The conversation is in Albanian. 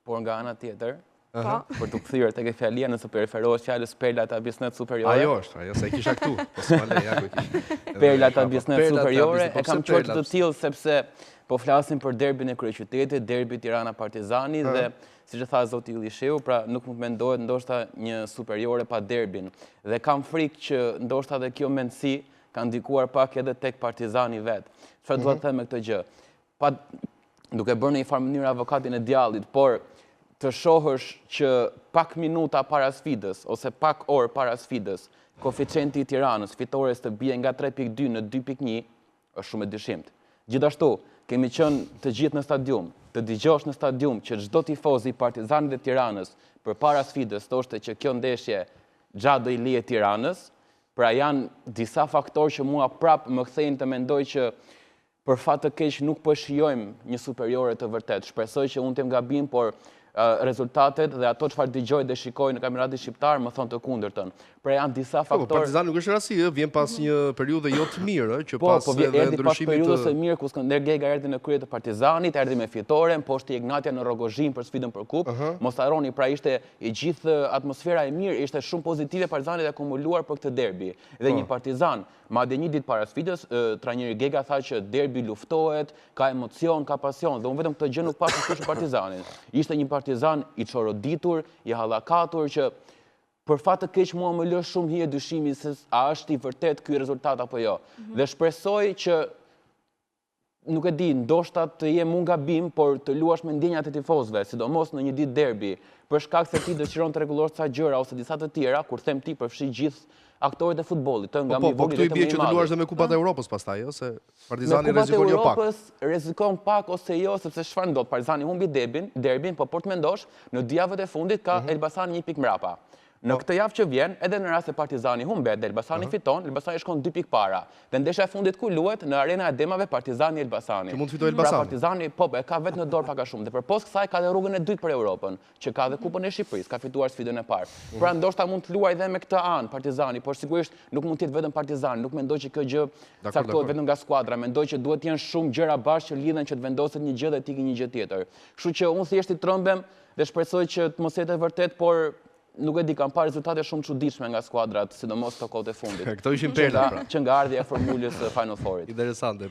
por nga ana tjetër, për të kthyer tek fjalia nëse po referohesh fjalës Perla Biznes Superiore. Ajo është, ajo se kisha këtu. Perla Biznes Superiore e kam çuar të tillë sepse po flasim për derbin e kryeqytetit, derbi Tirana-Partizani dhe siç e tha zoti Yllisheu, pra nuk mund mendohet ndoshta një superiore pa derbin. Dhe kam frikë që ndoshta edhe kjo mendësi ka ndikuar pak edhe tek Partizani vet. Çfarë do të them me këtë gjë? Pa duke bërë në një farë mënyrë avokatin e djallit, por të shohësh që pak minuta para sfidës ose pak orë para sfidës, koeficienti i Tiranës fitores të bie nga 3.2 në 2.1 është shumë e dyshimt. Gjithashtu, kemi qenë të gjithë në stadium, të dëgjosh në stadium që çdo tifoz i Partizanit dhe Tiranës përpara sfidës thoshte që kjo ndeshje gjatë do i lihet Tiranës, pra janë disa faktorë që mua prapë më kthejnë të mendoj që për fat të keq nuk po shijojmë një superiore të vërtet. Shpresoj që unë të jem gabim, por rezultatet dhe ato çfarë dëgjoj dhe shikoj në kampionatin shqiptar më thon të kundërtën. Pra janë disa faktorë. Partizani nuk është rasti, vjen pas një periudhe jo të mirë, që pas edhe ndryshimit. Pas periudhës së mirë ku Skënder Gega erdhi në krye të Partizanit, erdhi me fitoren, poshtë Ignatia në Rogozhin për sfidën për kupë. Mos harroni, pra ishte i gjithë atmosfera e mirë, ishte shumë pozitive Partizani dhe akumuluar për këtë derbi. Dhe një Partizan, madje një ditë para sfidës, trajneri Gega tha që derbi luftohet, ka emocion, ka pasion, dhe unë vetëm këtë gjë nuk pas të Partizanin. Ishte një Partizan i çoroditur, i hallakatur që për fat të keq mua më lë shumë hije dyshimi se a është i vërtet ky rezultat apo jo. Dhe shpresoj që nuk e di, ndoshta të jem unë gabim, por të luash me ndjenjat e tifozëve, sidomos në një ditë derbi, për shkak se ti dëshiron të rregullosh ca gjëra ose disa të tjera, kur them ti përfshi gjithë aktorët e futbollit, të nga mi volit dhe të më i madh. Po këtu i bie që të luash dhe me Kupat e Europës pastaj, ose Partizani rrezikon jo pak. Me Kupat e Europës rrezikon pak ose jo, sepse çfarë ndodh? Partizani humbi derbin, po por të mendosh, në dy javët e fundit ka Elbasani 1 pikë mrapa. Në këtë javë që vjen, edhe në rast se Partizani humbet dhe Elbasani fiton, Elbasani shkon 2 pikë para. Dhe ndeshja e fundit ku luhet në Arena e Demave Partizani Elbasani. Që mund të fitojë Elbasani. Pra Partizani e ka vetë në dorë pak a shumë. Dhe përpos kësaj ka dhe rrugën e dytë për Europën, që ka dhe Kupën e Shqipërisë, ka fituar sfidën e parë. Pra ndoshta mund të luajë edhe me këtë anë Partizani, por sigurisht nuk mund të jetë vetëm Partizani, nuk mendoj që kjo gjë caktohet vetëm nga skuadra, mendoj që duhet të jenë shumë gjëra bashkë që lidhen që të vendoset një gjë dhe të ikë një gjë tjetër. Kështu që unë thjesht i trembem dhe shpresoj që të mos jetë vërtet, por nuk e di, kam parë rezultate shumë çuditshme nga skuadrat, sidomos këto kohët e fundit. Këto ishin Perla, pra. Që nga ardhja e formulës Final Four-it. Interesante.